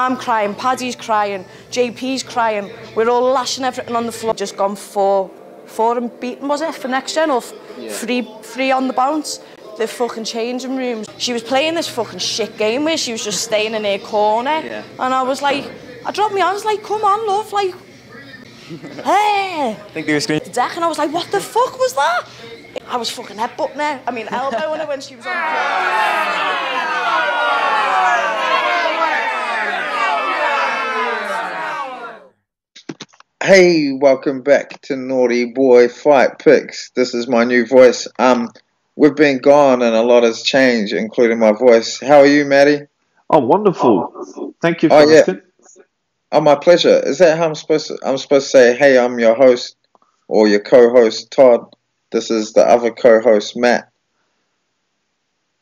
I'm crying, Paddy's crying, JP's crying. We're all lashing everything on the floor. Just gone four and beaten, was it, for next gen? Or three on the bounce? The fucking changing rooms. She was playing this fucking shit game where she was just staying in her corner. Yeah. And I was like, I dropped my hands like, come on, love, like, hey. I think they were screaming. Deck, and I was like, what the fuck was that? I was fucking headbutting her. I mean, elbowing her when she was on the floor. Hey, welcome back to Naughty Boy Fight Picks. This is my new voice. We've been gone and a lot has changed, including my voice. How are you, Matty? Oh, wonderful. Thank you for asking. Oh, my pleasure. Is that how I'm supposed to say, hey, I'm your host or your co-host, Todd. This is the other co-host, Matt.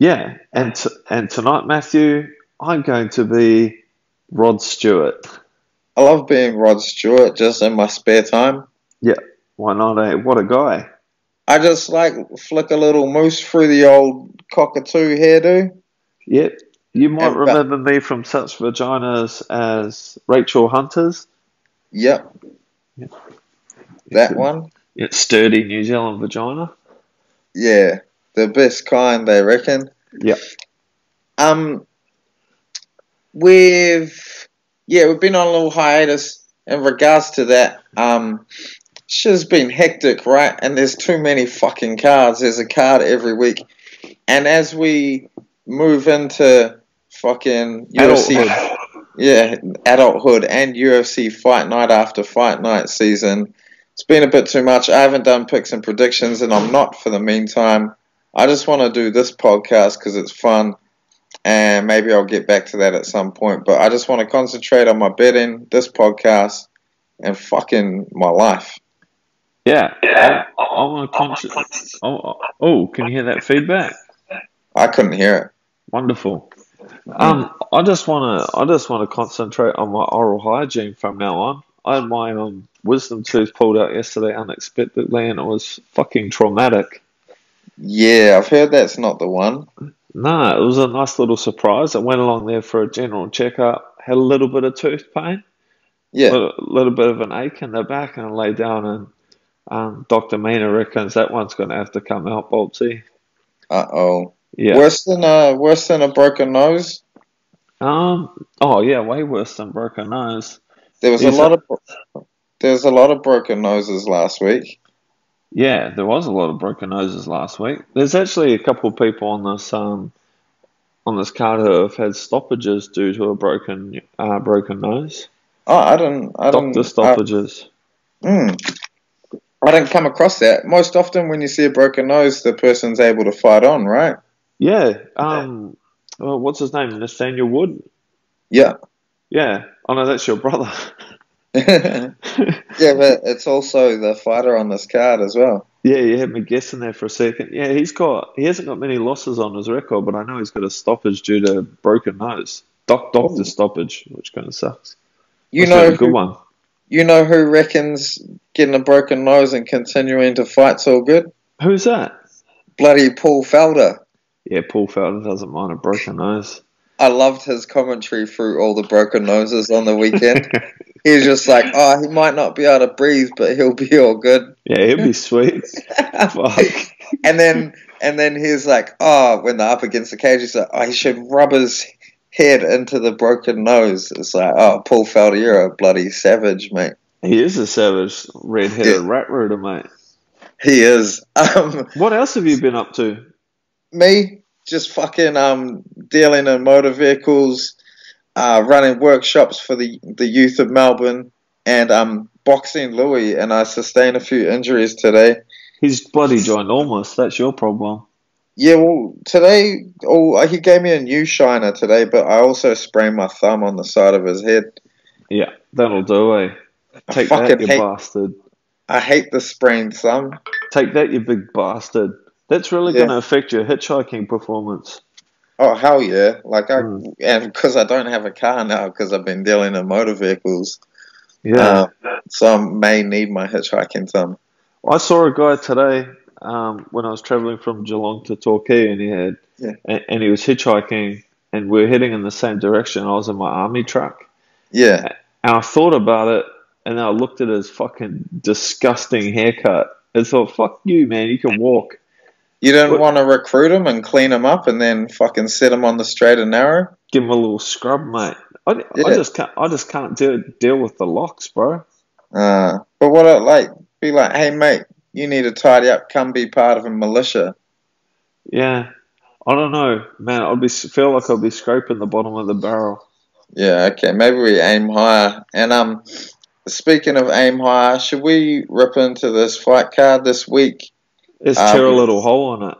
Yeah, and tonight, Matthew, I'm going to be Rod Stewart. I love being Rod Stewart just in my spare time. Yeah, why not? What a guy. I just flick a little mousse through the old cockatoo hairdo. Yep. You might remember me from such vaginas as Rachel Hunter's. Yep. That one. It's sturdy New Zealand vagina. Yeah, the best kind, they reckon. Yep. We've been on a little hiatus in regards to that. Shit's been hectic, right? And there's too many fucking cards. There's a card every week. And as we move into fucking UFC, adulthood and UFC fight night after fight night season, it's been a bit too much. I haven't done picks and predictions, and I'm not for the meantime. I just want to do this podcast because it's fun. And maybe I'll get back to that at some point. But I just want to concentrate on my betting, this podcast, and fucking my life. Yeah. I want to Oh, can you hear that feedback? I couldn't hear it. Wonderful. I just want to concentrate on my oral hygiene from now on. I had my wisdom tooth pulled out yesterday unexpectedly, and it was fucking traumatic. Yeah, I've heard that's not the one. No, it was a nice little surprise. I went along there for a general checkup, had a little bit of tooth pain, a little bit of an ache in the back, and I lay down and Dr. Mina reckons that one's going to have to come out, Boltsy. Uh-oh. Yeah. Worse than a broken nose? Oh yeah, way worse than broken nose. There was a lot of broken noses last week. Yeah, there was a lot of broken noses last week. There's actually a couple of people on this card who have had stoppages due to a broken nose. Oh, I didn't. Doctor stoppages. I didn't come across that. Most often, when you see a broken nose, the person's able to fight on, right? Yeah. Well, what's his name? Nathaniel Wood. Yeah. Yeah. Oh no, that's your brother. Yeah, but it's also the fighter on this card as well. Yeah, you had me guessing there for a second. Yeah, he hasn't got many losses on his record, but I know he's got a stoppage due to broken nose. Doctor stoppage, which kind of sucks. You know who reckons getting a broken nose and continuing to fight's all good? Who's that? Bloody Paul Felder. Yeah, Paul Felder doesn't mind a broken nose. I loved his commentary through all the broken noses on the weekend. He was just like, oh, he might not be able to breathe, but he'll be all good. Yeah, he'll be sweet. Fuck. And then he's like, oh, when they're up against the cage, he's like, oh, he should rub his head into the broken nose. It's like, oh, Paul Felder, you're a bloody savage, mate. He is a savage, red-headed rat rooter, mate. He is. What else have you been up to? Me? Just fucking dealing in motor vehicles, running workshops for the youth of Melbourne, and boxing Louis, and I sustained a few injuries today. He's bloody ginormous. That's your problem. Yeah, well, today, he gave me a new shiner today, but I also sprained my thumb on the side of his head. Yeah, that'll do, eh? Take that, you bastard. I hate the sprained thumb. Take that, you big bastard. That's really going to affect your hitchhiking performance. Oh, hell yeah. And because I don't have a car now because I've been dealing in motor vehicles. Yeah. So I may need my hitchhiking thumb. I saw a guy today when I was travelling from Geelong to Torquay, and he was hitchhiking, and we were heading in the same direction. I was in my army truck, Yeah. And I thought about it, and I looked at his fucking disgusting haircut and thought, fuck you, man, you can walk. You didn't want to recruit him and clean him up and then fucking set him on the straight and narrow? Give him a little scrub, mate. I just can't deal with the locks, bro. But what be like, hey mate, you need to tidy up, come be part of a militia. Yeah. I don't know, man. Feel like I'll be scraping the bottom of the barrel. Yeah, okay. Maybe we aim higher. And speaking of aim higher, should we rip into this fight card this week? Let's tear a little hole in it.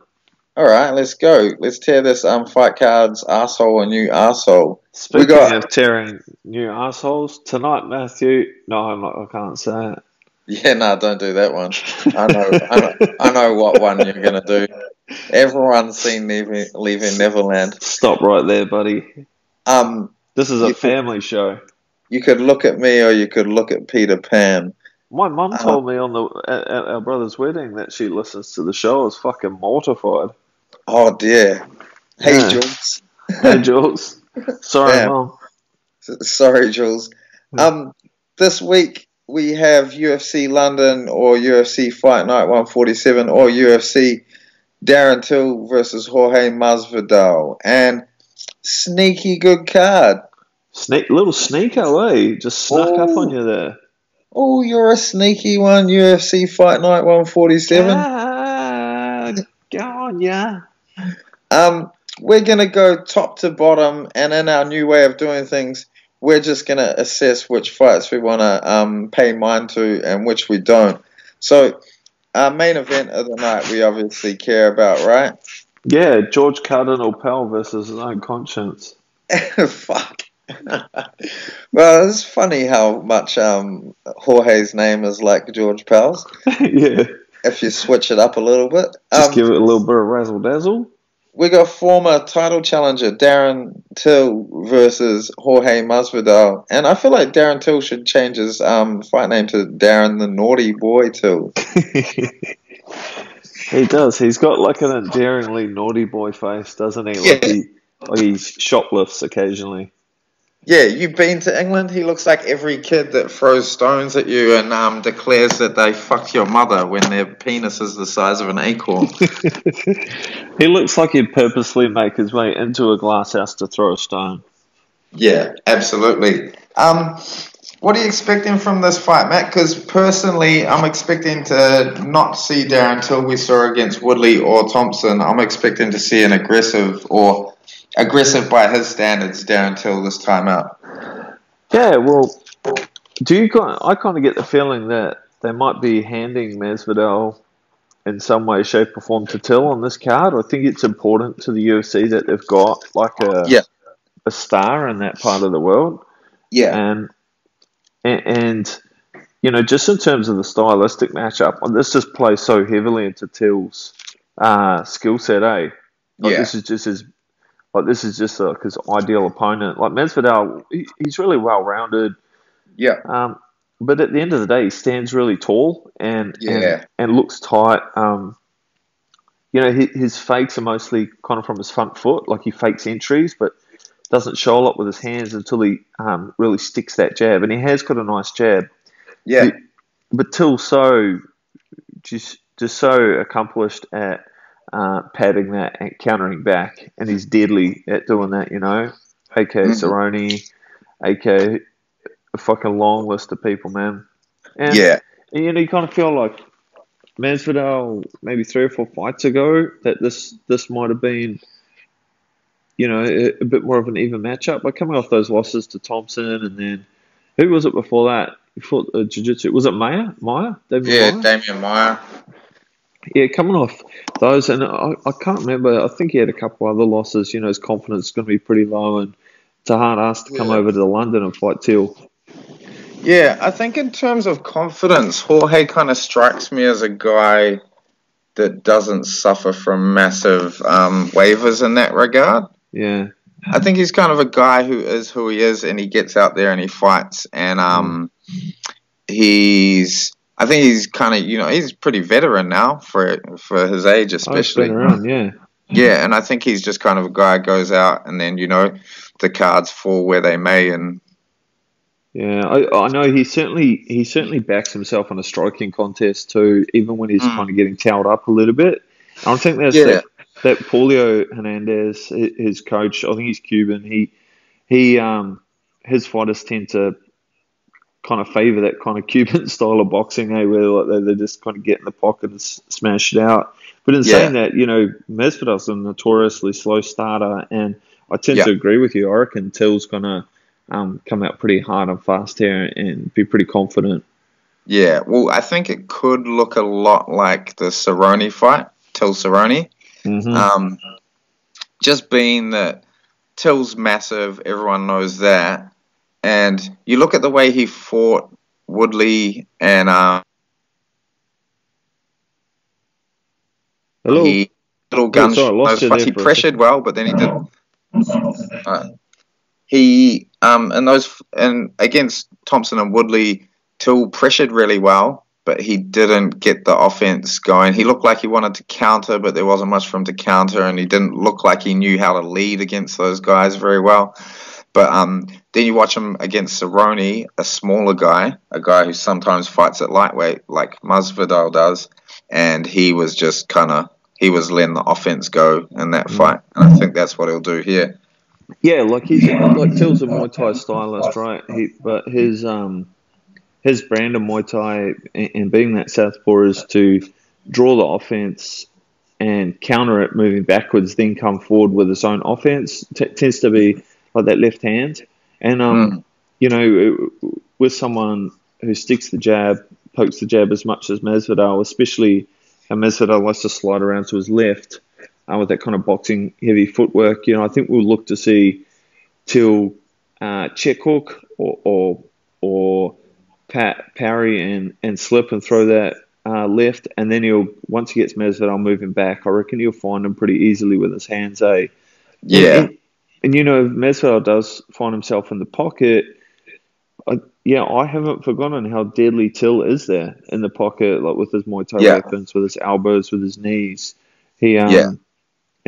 All right, let's go. Let's tear this fight card's asshole a new asshole. Speaking of tearing new assholes, tonight, Matthew. No, I can't say it. Yeah, no, don't do that one. I know what one you're gonna do. Everyone's seen Leaving Neverland. Stop right there, buddy. This is a family show. You could look at me, or you could look at Peter Pan. My mum told me at our brother's wedding that she listens to the show. I was fucking mortified. Oh dear. Hey, yeah. Jules. Hey, Jules. Sorry, Mum. Sorry, Jules. This week we have UFC London or UFC Fight Night 147 or UFC Darren Till versus Jorge Masvidal, and sneaky good card. Little sneaker, eh? Just snuck up on you there. Oh, you're a sneaky one. UFC Fight Night 147. Go on, yeah. We're going to go top to bottom, and in our new way of doing things, we're just going to assess which fights we want to pay mind to and which we don't. So, our main event of the night we obviously care about, right? Yeah, George Cardinal Pell versus his own conscience. Fuck. Well, it's funny how much Jorge's name is like George Pell's. Yeah. If you switch it up a little bit. Just give it a little bit of razzle-dazzle. We got former title challenger Darren Till versus Jorge Masvidal. And I feel like Darren Till should change his fight name to Darren the Naughty Boy Till. He does. He's got like an endearingly naughty boy face, doesn't he? Like, he shoplifts occasionally. Yeah, you've been to England. He looks like every kid that throws stones at you and declares that they fucked your mother when their penis is the size of an acorn. He looks like he'd purposely make his way into a glass house to throw a stone. Yeah, absolutely. What are you expecting from this fight, Matt? Because personally, I'm expecting to not see Darren Till we saw against Woodley or Thompson. I'm expecting to see an aggressive by his standards Darren Till this time out. Yeah, well, I kind of get the feeling that they might be handing Masvidal in some way, shape or form to Till on this card. I think it's important to the UFC that they've got like a star in that part of the world. Yeah. And you know, just in terms of the stylistic matchup, this just plays so heavily into Till's skill set, eh? This is just his ideal opponent. Like Masvidal, he's really well rounded. Yeah. But at the end of the day, he stands really tall and looks tight. You know, his fakes are mostly kind of from his front foot. Like he fakes entries, but doesn't show a lot with his hands until he really sticks that jab. And he has got a nice jab. Yeah. But Till's so accomplished at padding that and countering back, and he's deadly at doing that, you know. AK Cerrone, AK a fucking long list of people, man. And you know, you kind of feel like Masvidal maybe 3 or 4 fights ago that this might have been, you know, a bit more of an even matchup. But coming off those losses to Thompson, and then who was it before that? Before Jiu-Jitsu, was it Maia? Damian Maia. Yeah, coming off those, and I can't remember. I think he had a couple other losses. You know, his confidence is going to be pretty low, and it's a hard ask to come over to London and fight Till. Yeah, I think in terms of confidence, Jorge kind of strikes me as a guy that doesn't suffer from massive waivers in that regard. Yeah. I think he's kind of a guy who is who he is, and he gets out there and he fights, and I think he's kind of, you know, he's pretty veteran now for his age, especially. He's been around, yeah. Yeah, and I think he's just kind of a guy who goes out, and then, you know, the cards fall where they may, and Yeah, I know he certainly backs himself in a striking contest too, even when he's kind of getting towed up a little bit. And I think that's that Paulio Hernandez, his coach. I think he's Cuban. He his fighters tend to kind of favor that kind of Cuban style of boxing, where like they just kind of get in the pocket and smash it out. But in saying that, Masvidal's a notoriously slow starter, and I tend to agree with you. I reckon Till's gonna come out pretty hard and fast here and be pretty confident. Yeah, well, I think it could look a lot like the Cerrone fight, Till Cerrone. Mm-hmm. Just being that Till's massive, everyone knows that. And you look at the way he fought Woodley and he little gun shows, but he pressured well, but then he did. And against Thompson and Woodley, Till pressured really well, but he didn't get the offense going. He looked like he wanted to counter, but there wasn't much for him to counter, and he didn't look like he knew how to lead against those guys very well. But then you watch him against Cerrone, a smaller guy, a guy who sometimes fights at lightweight, like Masvidal does, and he was letting the offense go in that fight, and I think that's what he'll do here. Yeah, like Till's a Muay Thai stylist, right? But his brand of Muay Thai and being that southpaw is to draw the offense and counter it moving backwards, then come forward with his own offense. Tends to be like that left hand. And, with someone who sticks the jab, pokes the jab as much as Masvidal, especially how Masvidal likes to slide around to his left with that kind of boxing heavy footwork, I think we'll look to see Till check hook or parry and slip and throw that left, and then once he gets Masvidal moving back, I reckon he'll find him pretty easily with his hands, Yeah. And if Masvidal does find himself in the pocket, I haven't forgotten how deadly Till is there in the pocket, like with his Muay Thai weapons, with his elbows, with his knees. And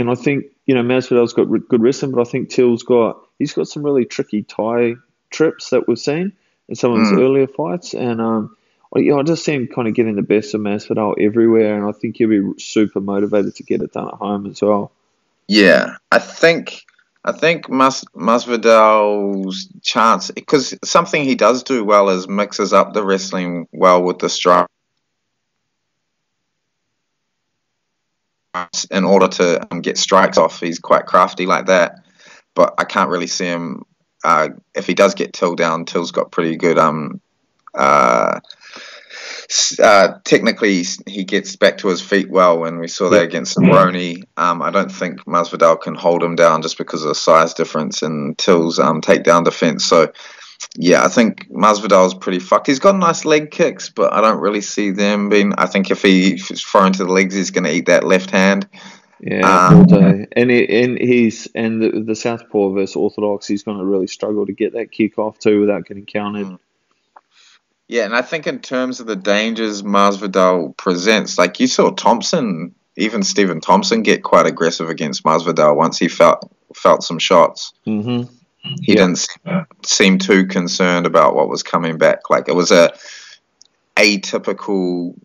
I think Masvidal's got good wrestling, but I think Till's got some really tricky Thai trips that we've seen in some of his earlier fights, and I just see him kind of getting the best of Masvidal everywhere, and I think he'll be super motivated to get it done at home as well. Yeah, I think Masvidal's chance, because something he does do well is mixes up the wrestling well with the strike in order to get strikes off. He's quite crafty like that, but I can't really see him. If he does get Till down, Till's got pretty good. Technically, he gets back to his feet well, and we saw that against Cerrone. I don't think Masvidal can hold him down just because of the size difference in Till's takedown defense. So, yeah, I think Masvidal's pretty fucked. He's got nice leg kicks, but I don't really see them being. I think if he's thrown to the legs, he's going to eat that left hand. Yeah, all day. And the southpaw versus orthodox, he's going to really struggle to get that kick off too without getting countered. Yeah, and I think in terms of the dangers Masvidal presents, like you saw Thompson, even Stephen Thompson, get quite aggressive against Masvidal once he felt some shots. Mm-hmm. He didn't seem too concerned about what was coming back. Like it was a atypically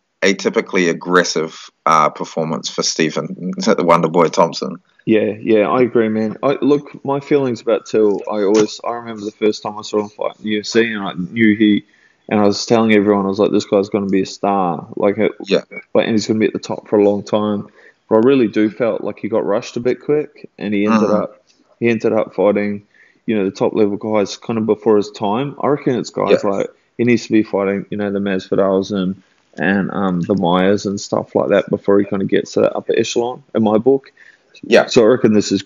aggressive performance for Stephen the Wonderboy Thompson. Yeah, I agree, man. Look, my feelings about Till, I remember the first time I saw him fight in the UFC, and I knew and I was telling everyone, I was like, this guy's going to be a star. And he's going to be at the top for a long time. But I really do felt like he got rushed a bit quick, and he ended up fighting, the top level guys kind of before his time. I reckon it's guys like he needs to be fighting, the Masvidals and the Myers and stuff like that before he kind of gets to that upper echelon in my book. Yeah. So I reckon this is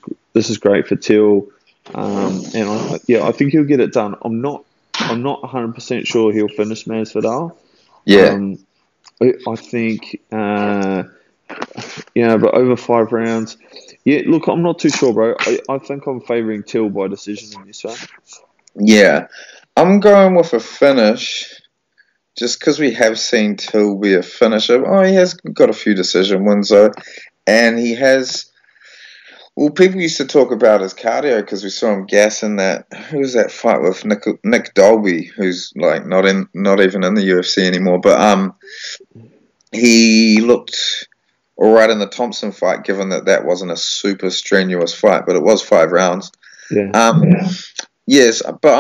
great for Till, and I think he'll get it done. I'm not 100% sure he'll finish Masvidal. Yeah. I think, but over 5 rounds. Yeah, look, I'm not too sure, bro. I think I'm favouring Till by decision in this one. Yeah. I'm going with a finish just because we have seen Till be a finisher. Oh, he has got a few decision wins, though. And he has Well, people used to talk about his cardio because we saw him gassing that. Who was that fight with Nick Dolby, who's like not even in the UFC anymore. But he looked all right in the Thompson fight, given that wasn't a super strenuous fight, but it was 5 rounds. Yeah. Yes, but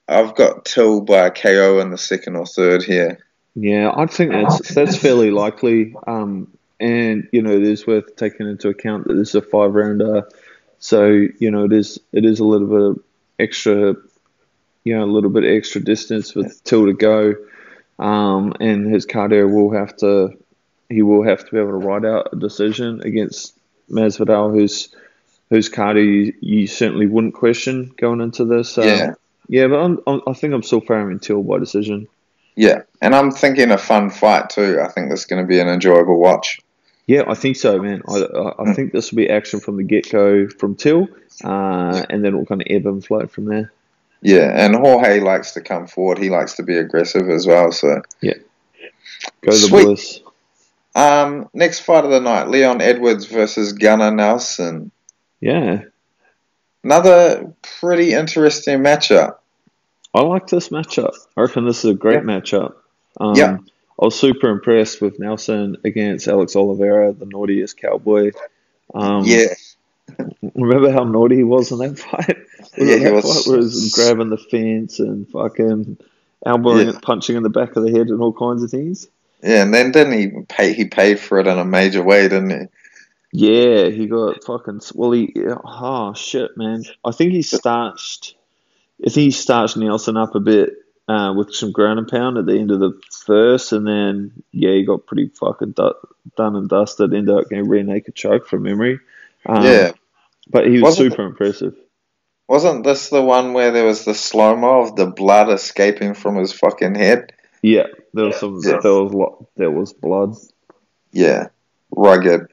I've got Till by KO in the second or third here. Yeah, I think that's fairly likely. And it is worth taking into account that this is a 5-rounder, so it is a little bit of extra, a little bit extra distance with Till to go, and his cardio will have to be able to ride out a decision against Masvidal, whose cardio you certainly wouldn't question going into this. But I think I'm still favouring Till by decision. Yeah, and I'm thinking a fun fight too. I think this is going to be an enjoyable watch. Yeah, I think so, man. I think this will be action from the get-go from Till, and then we'll kind of ebb and flow from there. Yeah, and Jorge likes to come forward. He likes to be aggressive as well. So yeah, go the boys. Next fight of the night, Leon Edwards versus Gunnar Nelson. Yeah. Another pretty interesting matchup. I like this matchup. I reckon this is a great matchup. Yeah. I was super impressed with Nelson against Alex Oliveira, the naughtiest cowboy. Remember how naughty he was in that fight? He was. Fight where he was grabbing the fence and fucking elbowing it, punching in the back of the head and all kinds of things. Yeah, and then didn't he paid for it in a major way, didn't he? Yeah, he got fucking... Well, shit, man. I think he starched Nelson up a bit with some ground and pound at the end of the first, and then, he got pretty fucking done and dusted, ended up getting rear naked choke from memory. But he was super impressive. Wasn't this the one where there was the slow-mo of the blood escaping from his fucking head? Yeah, there was blood. Yeah, rugged.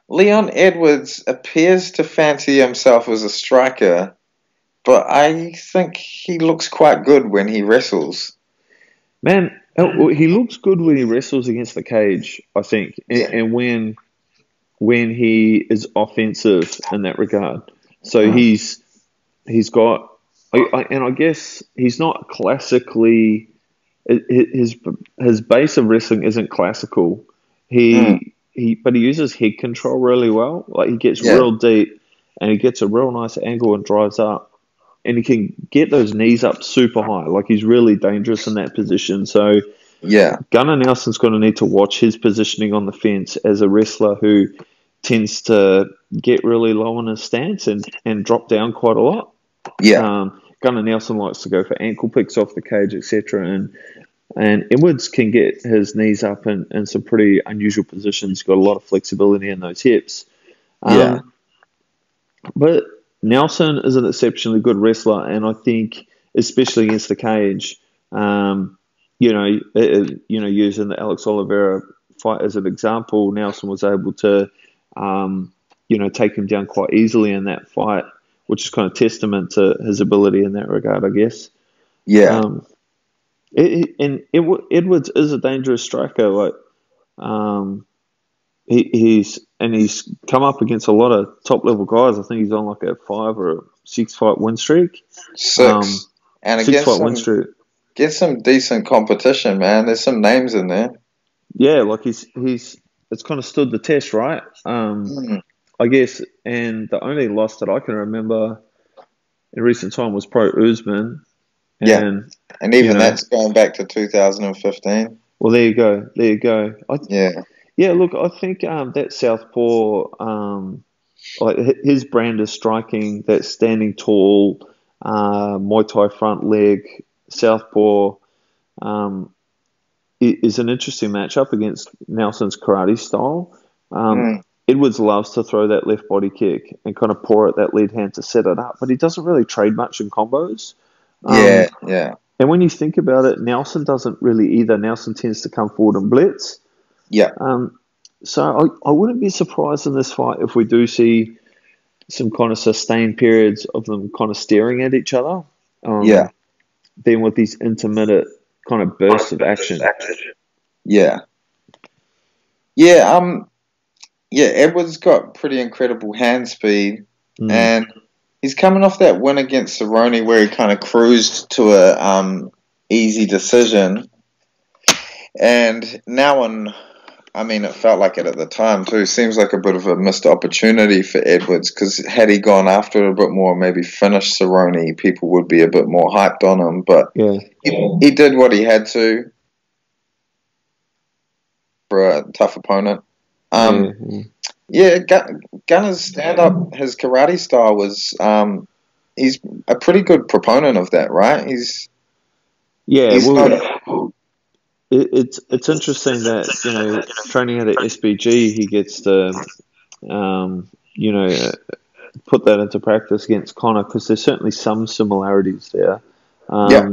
Leon Edwards appears to fancy himself as a striker, but I think he looks quite good when he wrestles. Man, he looks good when he wrestles against the cage, I think, and when he is offensive in that regard. So he's got, and I guess he's not classically, his base of wrestling isn't classical. But he uses head control really well. Like he gets real deep and he gets a real nice angle and drives up. And he can get those knees up super high. Like he's really dangerous in that position. So Gunnar Nelson's going to need to watch his positioning on the fence as a wrestler who tends to get really low in his stance and drop down quite a lot. Gunnar Nelson likes to go for ankle picks off the cage, etc. And Edwards can get his knees up in some pretty unusual positions. He's got a lot of flexibility in those hips. But Nelson is an exceptionally good wrestler, and I think, especially against the cage, using the Alex Oliveira fight as an example, Nelson was able to, take him down quite easily in that fight, which is kind of testament to his ability in that regard, I guess. Edwards is a dangerous striker. Like, he's come up against a lot of top level guys. I think he's on like a 5 or a 6 fight win streak. 6 and 6 fight win streak. Get some decent competition, man. There's some names in there. Yeah, like it's kind of stood the test, right? I guess. And the only loss that I can remember in recent time was pro Oezdemir. And even that's going back to 2015. Well, there you go. Yeah, look, I think that southpaw, like his brand of striking, that standing tall, Muay Thai front leg, southpaw, is an interesting matchup against Nelson's karate style. Edwards loves to throw that left body kick and kind of pour at that lead hand to set it up, but he doesn't really trade much in combos. And when you think about it, Nelson doesn't really either. Nelson tends to come forward and blitz. So I wouldn't be surprised in this fight if we do see some kind of sustained periods of them kind of staring at each other. Then with these intermittent kind of bursts of action. Yeah, Edwards got pretty incredible hand speed, Mm. and he's coming off that win against Cerrone where he kind of cruised to a easy decision, and now I mean, it felt like it at the time too. Seems like a bit of a missed opportunity for Edwards, because had he gone after it a bit more, maybe finished Cerrone, people would be a bit more hyped on him. But Yeah, he did what he had to for a tough opponent. yeah, Yeah, Gunner's stand-up, his karate style was, he's a pretty good proponent of that, right? yeah. He's Well, not, it's interesting that training at a SBG, he gets to you know put that into practice against Connor, because there's certainly some similarities there. yeah,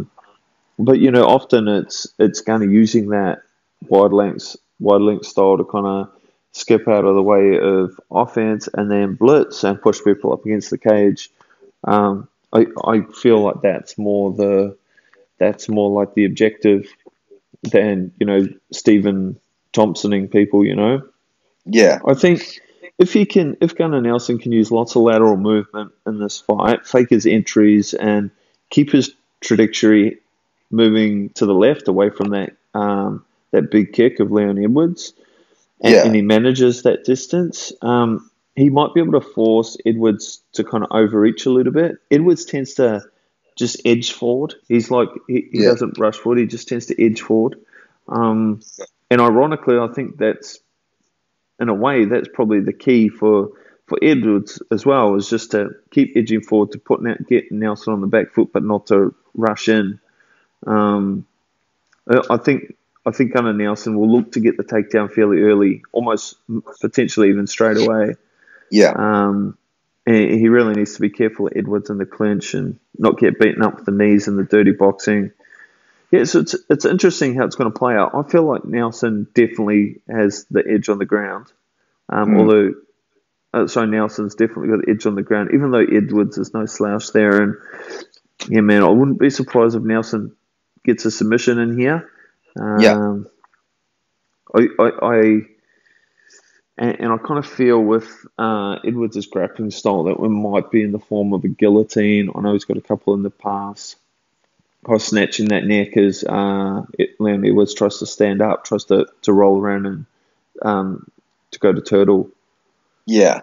But often it's kind of using that wide length style to kind of skip out of the way of offense and then blitz and push people up against the cage. I feel like that's more like the objective than Stephen Thompsoning people. yeah, I think if Gunnar Nelson can use lots of lateral movement in this fight, fake his entries, and keep his trajectory moving to the left away from that big kick of Leon Edwards, and yeah, he manages that distance, he might be able to force Edwards to kind of overreach a little bit. Edwards tends to just edge forward. He's like he yeah, doesn't rush forward. He just tends to edge forward. And ironically, I think that's in a way, that's probably the key for Edwards as well, is just to keep edging forward, to get Nelson on the back foot, but not to rush in. Um, I think Gunnar Nelson will look to get the takedown fairly early, almost potentially even straight away. yeah, And he really needs to be careful at Edwards in the clinch and not get beaten up with the knees and the dirty boxing. Yeah, so it's interesting how it's going to play out. I feel like Nelson definitely has the edge on the ground. mm, Although, so Nelson's definitely got the edge on the ground, even though Edwards is no slouch there. And yeah, man, I wouldn't be surprised if Nelson gets a submission in here. yeah, Um, I and I kind of feel with Edwards' grappling style that it might be in the form of a guillotine. I know he's got a couple in the past. Kind of snatching that neck as Leon Edwards tries to stand up, tries to roll around and to go to turtle. yeah,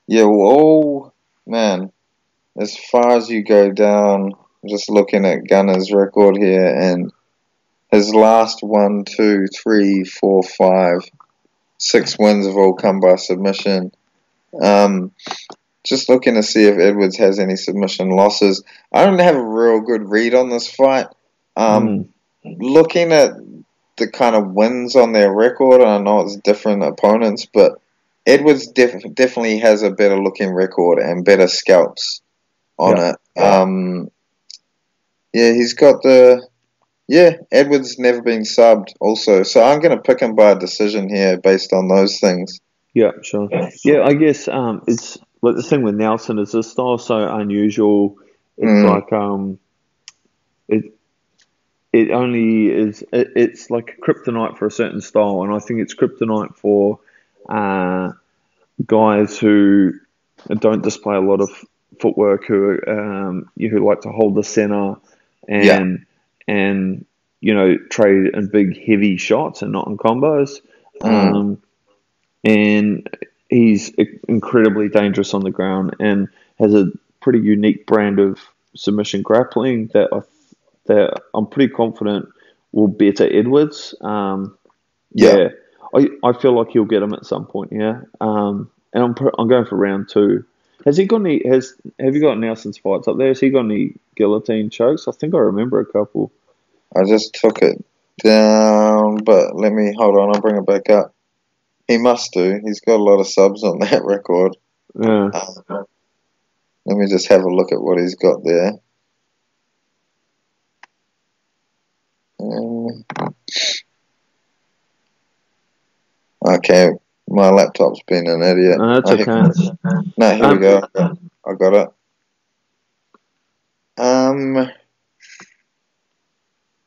yeah. Well, man, as far as you go down, I'm just looking at Gunner's record here, and his last 1, 2, 3, 4, 5, 6 wins have all come by submission. Just looking to see if Edwards has any submission losses. I don't have a real good read on this fight. Looking at the kind of wins on their record, I know it's different opponents, but Edwards definitely has a better looking record and better scouts on Yeah. it. Yeah, he's got Edwards never been subbed also, so I'm going to pick him by a decision here based on those things. Yeah, sure. Yeah, I guess it's like the thing with Nelson is this style so unusual. It's like it only is it's like kryptonite for a certain style, and I think it's kryptonite for guys who don't display a lot of footwork, who like to hold the center Yeah, and trade in big heavy shots and not in combos. And he's incredibly dangerous on the ground and has a pretty unique brand of submission grappling that I'm pretty confident will better Edwards. yeah. Yeah, I feel like he'll get him at some point. Yeah, and I'm going for round 2. Has he got any? Have you got Nelson's fights up there? Has he got any guillotine chokes? I think I remember a couple. I just took it down, but let me hold on. I'll bring it back up. He must do. He's got a lot of subs on that record. Yeah. Let me just have a look at what he's got there. Okay, my laptop's been an idiot. No, that's okay. No, here we go. I got it.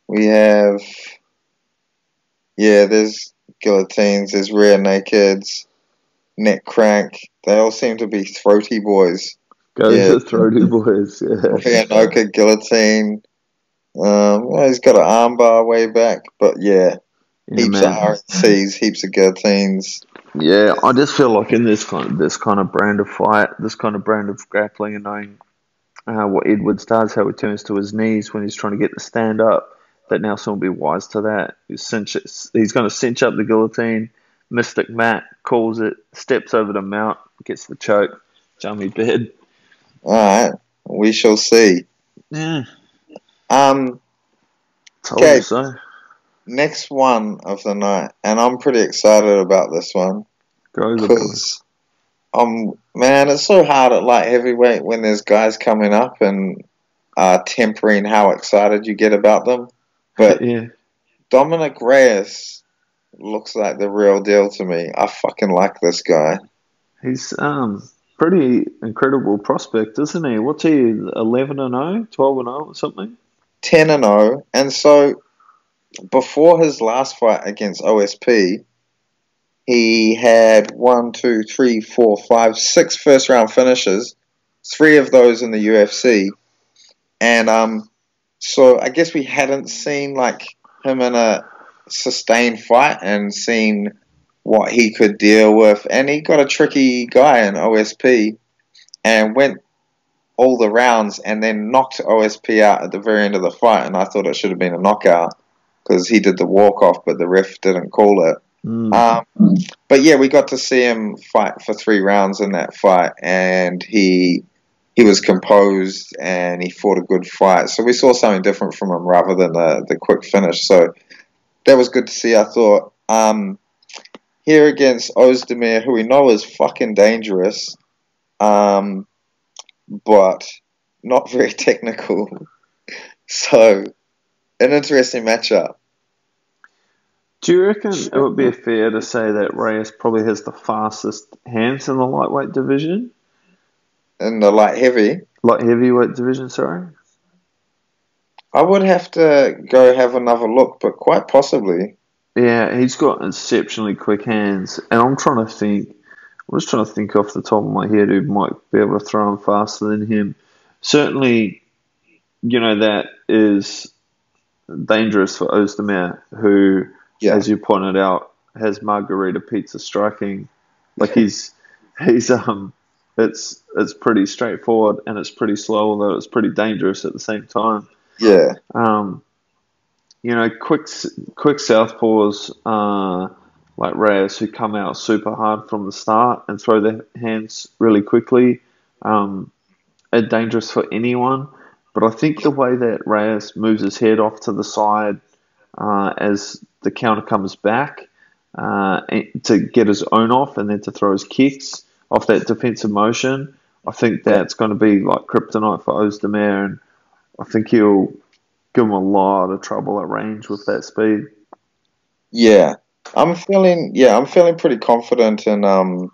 We have, there's guillotines, there's rear nakeds, neck crank. They all seem to be throaty boys. The throaty boys, yeah. Rear guillotine. Well, he's got an armbar way back, but yeah, heaps of RNCs, heaps of guillotines. Yeah, I just feel like in this kind of brand of fight, this kind of brand of grappling, and knowing what Edwards does, how he turns to his knees when he's trying to get the stand up, that Nelson will be wise to that. He's going to cinch up the guillotine. Mystic Matt calls it, steps over the mount, gets the choke, jummy bed. All right, we shall see. Yeah. Okay. So. Next one of the night, and I'm pretty excited about this one because, man, it's so hard at light heavyweight when there's guys coming up and tempering how excited you get about them. But yeah. Dominic Reyes looks like the real deal to me. I fucking like this guy. He's pretty incredible prospect, isn't he? What's he, 11-0, 12-0 or something? 10-0, and so before his last fight against OSP, he had 6 first round finishes, 3 of those in the UFC, and so I guess we hadn't seen like him in a sustained fight and seen what he could deal with, and he got a tricky guy in OSP and went all the rounds and then knocked OSP out at the very end of the fight, and I thought it should have been a knockout because he did the walk-off, but the ref didn't call it. But yeah, we got to see him fight for 3 rounds in that fight, and he was composed, and he fought a good fight. So we saw something different from him rather than the quick finish. So that was good to see, I thought. Here against Oezdemir, who we know is fucking dangerous, but not very technical. So an interesting matchup. Do you reckon it would be fair to say that Reyes probably has the fastest hands in the lightweight division? In the light heavyweight division, sorry? I would have to go have another look, but quite possibly. Yeah, he's got exceptionally quick hands, and I'm just trying to think off the top of my head who might be able to throw him faster than him. Certainly, that is dangerous for Oezdemir, who, as you pointed out, has margarita pizza striking. Like it's pretty straightforward and it's pretty slow, although it's pretty dangerous at the same time. Yeah. Quick southpaws like Reyes who come out super hard from the start and throw their hands really quickly are dangerous for anyone. But I think the way that Reyes moves his head off to the side as the counter comes back to get his own off and then to throw his kicks off that defensive motion, I think that's going to be like kryptonite for Oezdemir, and I think he'll give him a lot of trouble at range with that speed. Yeah, I'm feeling pretty confident in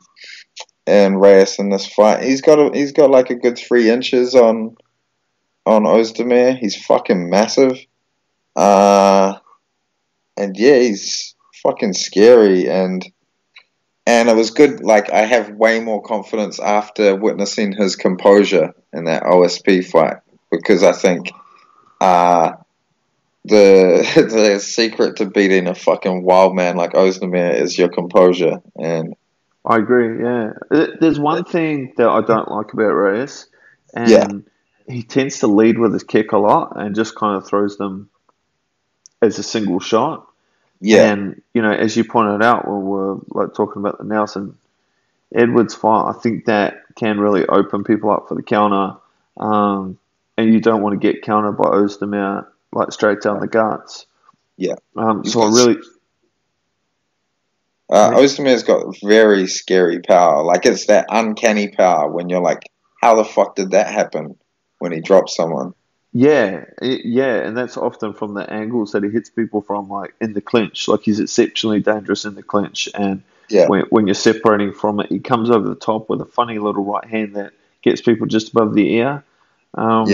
Reyes in this fight. He's got like a good 3 inches on Oezdemir. He's fucking massive. And yeah, he's fucking scary, and it was good. Like, I have way more confidence after witnessing his composure in that OSP fight, because I think the secret to beating a fucking wild man like Oezdemir is your composure. And I agree, yeah. There's one thing that I don't like about Reyes, and he tends to lead with his kick a lot and just kind of throws them as a single shot. Yeah. And, as you pointed out when we're like talking about the Nelson Edwards fight, I think that can really open people up for the counter. And you don't want to get countered by Oezdemir like straight down the guts. Yeah. So I really... Oezdemir's got very scary power. Like, it's that uncanny power when you're like, how the fuck did that happen when he drops someone? Yeah, and that's often from the angles that he hits people from, like in the clinch. Like, he's exceptionally dangerous in the clinch, and when you're separating from it, he comes over the top with a funny little right hand that gets people just above the ear. I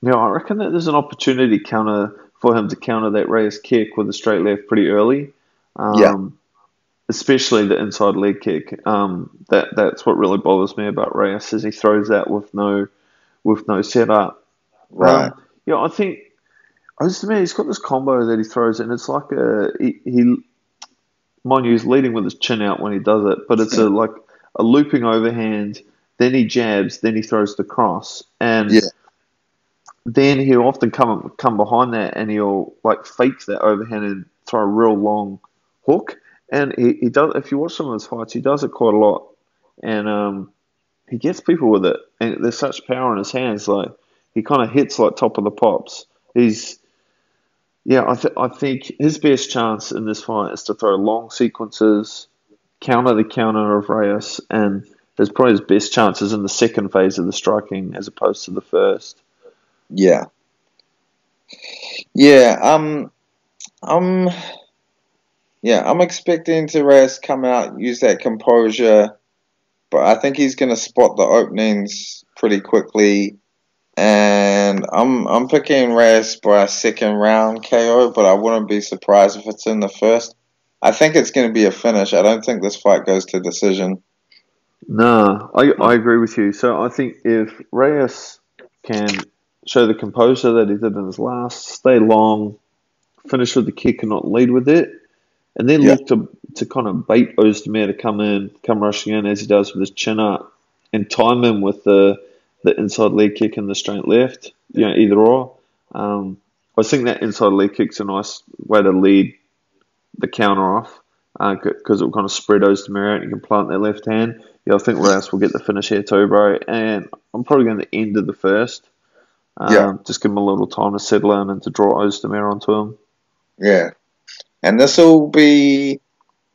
reckon that there's an opportunity for him to counter that Reyes kick with a straight left pretty early. Especially the inside leg kick. That's what really bothers me about Reyes is he throws that with no setup. Right. I think Oezdemir, he's got this combo that he throws, and it's like he mind you, he's leading with his chin out when he does it, but it's like a looping overhand. Then he jabs, then he throws the cross, and then he'll often come behind that, and he'll like fake that overhand and throw a real long hook. And he does. If you watch some of his fights, he does it quite a lot, and he gets people with it. And there's such power in his hands. Like he kind of hits like top of the pops. I think his best chance in this fight is to throw long sequences, counter the counter of Reyes, and there's probably his best chances in the second phase of the striking as opposed to the first. Yeah. Yeah. I'm expecting to Reyes come out, use that composure, but I think he's going to spot the openings pretty quickly. And I'm picking Reyes by a second round KO, but I wouldn't be surprised if it's in the first. I think it's going to be a finish. I don't think this fight goes to decision. No, I agree with you. So I think if Reyes can show the composure that he did in his last, stay long, finish with the kick and not lead with it, and then look to kind of bait Oezdemir to come rushing in as he does with his chin up, and time him with the inside leg kick and the straight left, either or. I think that inside leg kick's a nice way to lead the counter off because it will kind of spread Oezdemir out and you can plant their left hand. Yeah, I think Reyes will get the finish here too, bro. And I'm probably going to end of the first. Just give him a little time to settle in and to draw Oezdemir onto him. Yeah. And this will be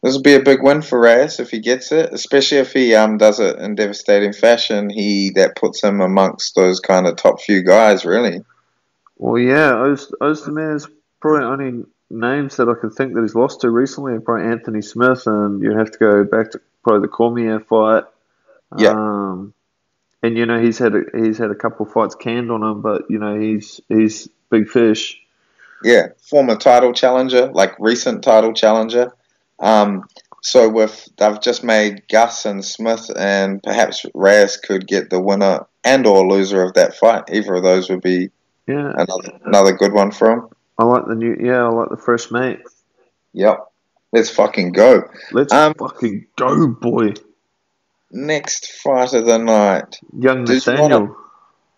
a big win for Reyes if he gets it, especially if he does it in devastating fashion. That puts him amongst those kind of top few guys, really. Well, yeah, Oezdemir's probably only names that I can think that he's lost to recently are probably Anthony Smith, and you have to go back to probably the Cormier fight. Yeah. And he's had a couple of fights canned on him, but he's big fish. Yeah, former title challenger, like recent title challenger. So they've just made Gus and Smith, and perhaps Reyes could get the winner and or loser of that fight. Either of those would be another good one for him. I like the fresh meat. Yep. Let's fucking go. Let's fucking go, boy. Next fight of the night. Young Nathaniel.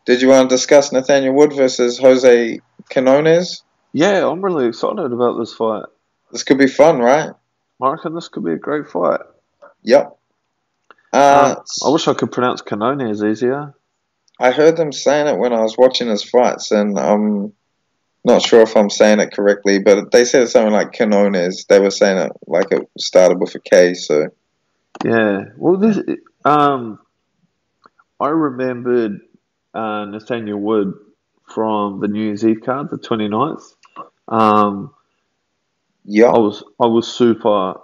Did you want to discuss Nathaniel Wood versus Jose Quinonez? Yeah, I'm really excited about this fight. This could be fun, right? I reckon this could be a great fight. Yep. I wish I could pronounce Quinonez easier. I heard them saying it when I was watching his fights, and I'm not sure if I'm saying it correctly, but they said something like Quinonez. They were saying it like it started with a K, so... Yeah. Well, I remembered Nathaniel Wood from the New Year's Eve card, the 29th. Yeah. I was super.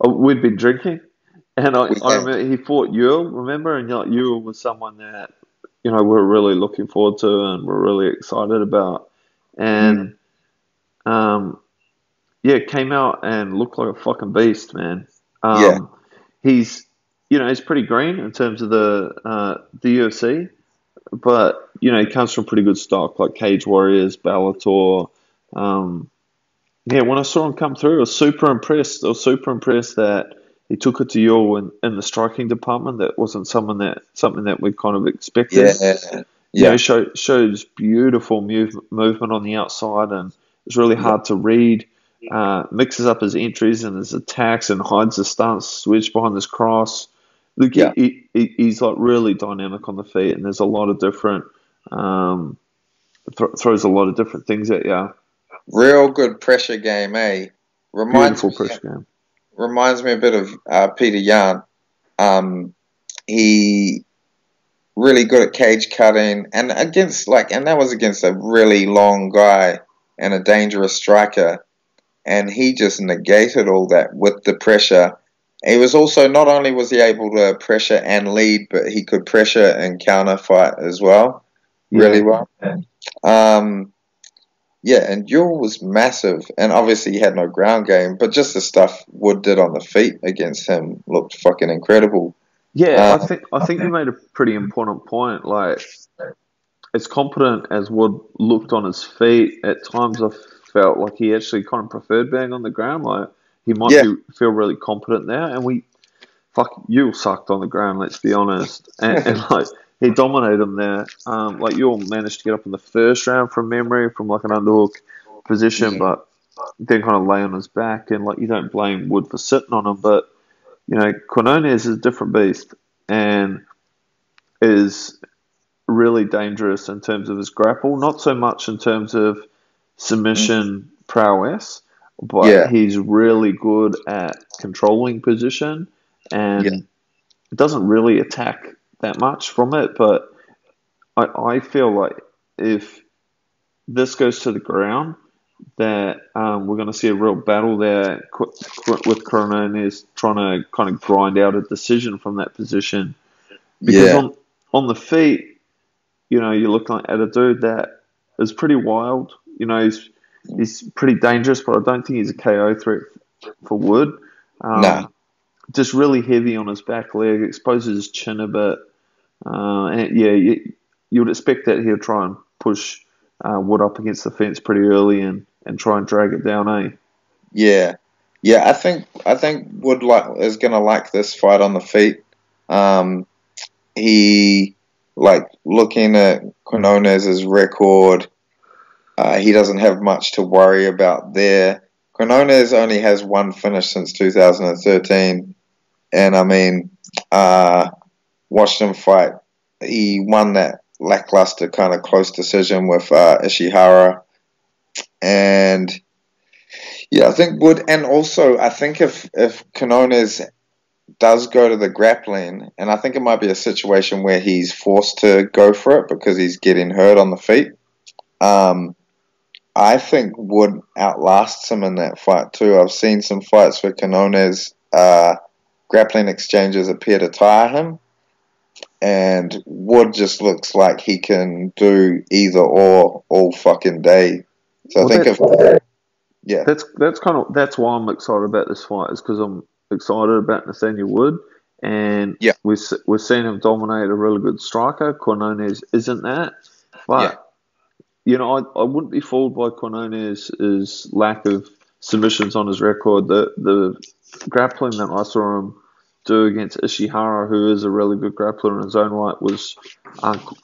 We'd been drinking, and I remember he fought Ewell. Remember, and Ewell was someone that we're really looking forward to and we're really excited about, and came out and looked like a fucking beast, man. He's pretty green in terms of the UFC, but he comes from pretty good stock like Cage Warriors, Bellator. When I saw him come through, I was super impressed. I was super impressed that he took it to Ewell in the striking department. That wasn't something that we kind of expected. He shows beautiful movement on the outside, and it's really hard to read. Mixes up his entries and his attacks and hides the stance, switch behind this cross. Look, he's like really dynamic on the feet, and there's a lot of different throws a lot of different things at you. Real good pressure game, eh? Beautiful pressure game. Reminds me a bit of Peter Yan. He really good at cage cutting, and that was against a really long guy and a dangerous striker. And he just negated all that with the pressure. He was also, not only was he able to pressure and lead, but he could pressure and counter fight as well, really well. Yeah, and Yule was massive, and obviously he had no ground game, but just the stuff Wood did on the feet against him looked fucking incredible. Yeah, I think you made a pretty important point. Like, as competent as Wood looked on his feet, at times I felt like he actually kind of preferred being on the ground. Like, he might Yeah, feel really competent there, and you sucked on the ground. Let's be honest, and like he dominated him there. Like you all managed to get up in the first round from memory from like an underhook position, yeah, but then kind of lay on his back, and like you don't blame Wood for sitting on him, but you know Quinonez is a different beast and is really dangerous in terms of his grapple, not so much in terms of submission prowess, but yeah, he's really good at controlling position yeah, and doesn't really attack that much from it. But I feel like if this goes to the ground, that we're going to see a real battle there with Quinonez trying to kind of grind out a decision from that position. Because yeah, on the feet, you know, you're looking at a dude that is pretty wild. You know, he's pretty dangerous, but I don't think he's a KO threat for Wood. nah, Just really heavy on his back leg, exposes his chin a bit. And yeah, you would expect that he'll try and push Wood up against the fence pretty early and try and drag it down, eh? yeah, yeah. I think Wood is gonna like this fight on the feet. Um, he looking at Quinonez's record. He doesn't have much to worry about there. Quinonez only has one finish since 2013, and I mean, watched him fight. He won that lackluster kind of close decision with Ishihara, and yeah, I think Wood, and also I think if Quinonez does go to the grappling, and I think it might be a situation where he's forced to go for it because he's getting hurt on the feet. I think Wood outlasts him in that fight too. I've seen some fights where Quinonez grappling exchanges appear to tire him, and Wood just looks like he can do either or all fucking day. So I Well, think yeah, that's why I'm excited about this fight is because I'm excited about Nathaniel Wood, and yeah, we've seen him dominate a really good striker. Quinonez isn't that, yeah, but you know I wouldn't be fooled by Quinonez's lack of submissions on his record. The grappling that I saw him do against Ishihara, who is a really good grappler in his own right, was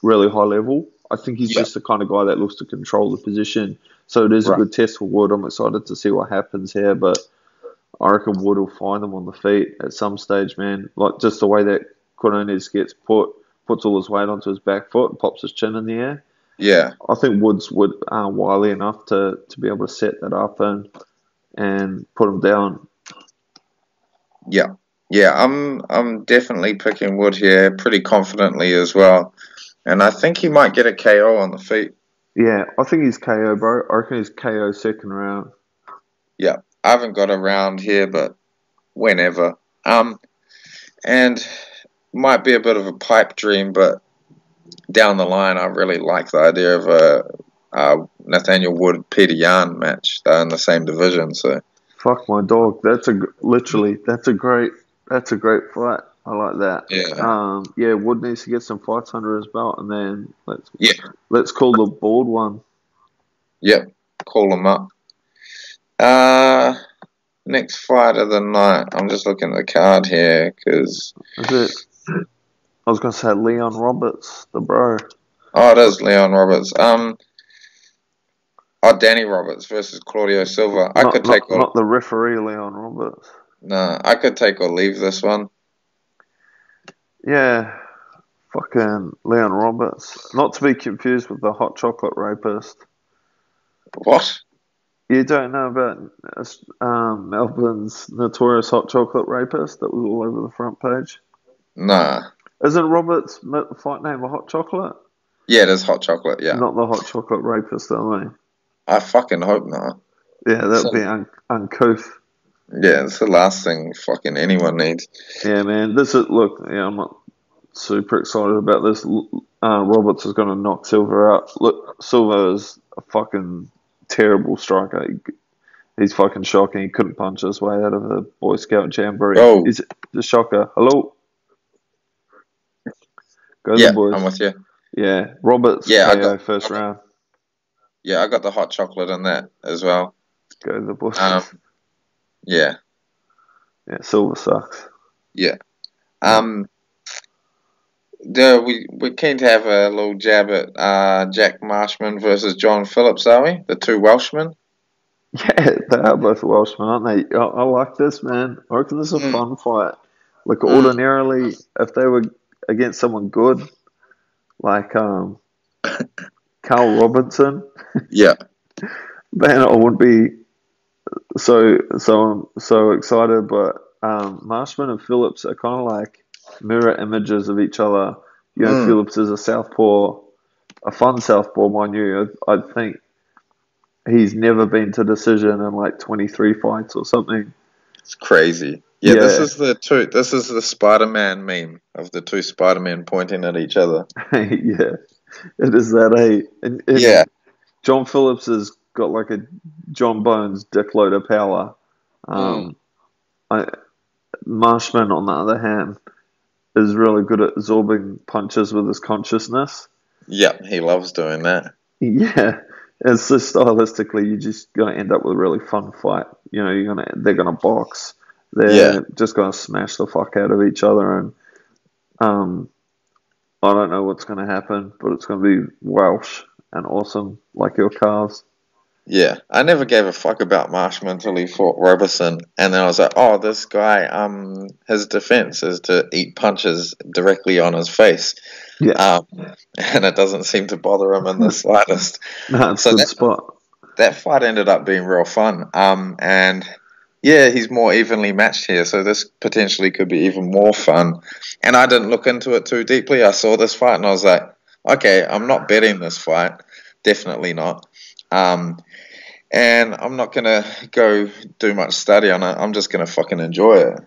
really high level. I think he's yeah, just the kind of guy that looks to control the position. So it is a right, good test for Wood. I'm excited to see what happens here, but I reckon Wood will find them on the feet at some stage, man. Like just the way that Quinonez puts all his weight onto his back foot and pops his chin in the air. yeah, I think Wood's wily enough to be able to set that up and put him down. yeah, yeah. I'm definitely picking Wood here, pretty confidently as well, and I think he might get a KO on the feet. Yeah, I think he's KO, bro. I reckon he's KO second round. Yeah, I haven't got a round here, but whenever. And might be a bit of a pipe dream, but down the line, I really like the idea of a Nathaniel Wood Peter Yan match. They're in the same division, so Fuck my dog. That's a great fight. I like that. yeah, Yeah, Wood needs to get some fights under his belt, and then yeah, let's call the board one. yep. Call them up. Uh, Next fight of the night. I'm just looking at the card here because Is it? I was gonna say Leon Roberts, the bro. it is Leon Roberts. Danny Roberts versus Claudio Silva. Not the referee Leon Roberts. I could take or leave this one. Yeah, fucking Leon Roberts. Not to be confused with the hot chocolate rapist. What? You don't know about Melbourne's notorious hot chocolate rapist that was all over the front page? Nah. Isn't Robert's fight name a hot chocolate? Yeah, it is hot chocolate. Yeah. Not the hot chocolate rapist, are they? I fucking hope not. Yeah, that would be uncouth. Yeah, it's the last thing fucking anyone needs. Yeah, man. I'm not super excited about this. Roberts is going to knock Silva out. Look, Silva is a fucking terrible striker. He's fucking shocking. He couldn't punch his way out of a Boy Scout jamboree. Oh, He's the shocker. Hello? Go yeah, the boys. I'm with you. Yeah, Roberts Yeah, KO first round. Yeah, I got the hot chocolate in that as well. Go the boys. Yeah. Yeah, Silver sucks. Yeah. We're keen to have a little jab at Jack Marshman versus John Phillips, are we? The two Welshmen. Yeah, they are both Welshmen, aren't they? I like this, man. I reckon this is a fun fight. Like, ordinarily, if they were against someone good, like Carl Robinson, Yeah. man, I wouldn't be so excited. But Marshman and Phillips are kind of like mirror images of each other. You know, Phillips is a southpaw, a fun southpaw, mind you. I think he's never been to decision in like 23 fights or something. It's crazy. Yeah, this is the Spider-Man meme of the two Spider-Men pointing at each other. Yeah, it is that, and yeah. John Phillips has got like a John Bones dickload of power. Marshman, on the other hand, is really good at absorbing punches with his consciousness. Yeah, he loves doing that. Yeah, and so stylistically, you're just going to end up with a really fun fight. You know, they're gonna box. They're just going to smash the fuck out of each other, and I don't know what's going to happen, but it's going to be Welsh and awesome, like your calves. Yeah, I never gave a fuck about Marshman until he fought Robertson, and then I was like, oh, this guy, his defense is to eat punches directly on his face. Yeah. And it doesn't seem to bother him in the slightest. No, it's a good spot. That fight ended up being real fun. And yeah, he's more evenly matched here, so this potentially could be even more fun. And I didn't look into it too deeply. I saw this fight and I was like, okay, I'm not betting this fight. Definitely not. And I'm not going to go do much study on it. I'm just going to fucking enjoy it.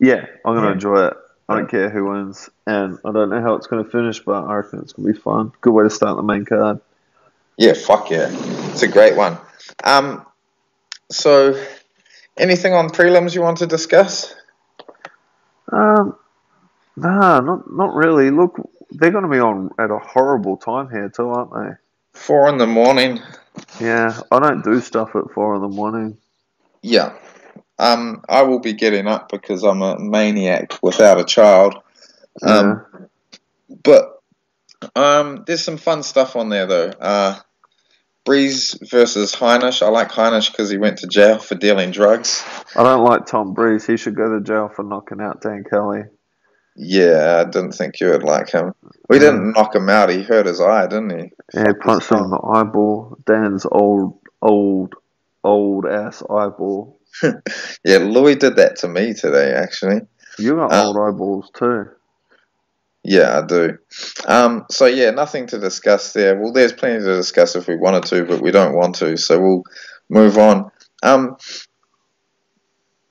Yeah, I'm going to enjoy it. I don't care who wins. And I don't know how it's going to finish, but I reckon it's going to be fun. Good way to start the main card. Yeah, fuck yeah. It's a great one. So, anything on prelims you want to discuss? Nah, not really. Look, they're going to be on at a horrible time here too, aren't they? 4 a.m. Yeah, I don't do stuff at 4 a.m. Yeah. I will be getting up because I'm a maniac without a child. But there's some fun stuff on there though. Breeze versus Heinisch. I like Heinisch because he went to jail for dealing drugs. I don't like Tom Breeze. He should go to jail for knocking out Dan Kelly. Yeah, I didn't think you would like him. We didn't knock him out. He hurt his eye, didn't he? Yeah, he punched him in the eyeball. Dan's old ass eyeball. Yeah, Louis did that to me today, actually. You got old eyeballs too. Yeah, I do. So yeah, nothing to discuss there. Well, there's plenty to discuss if we wanted to, but we don't want to, so we'll move on.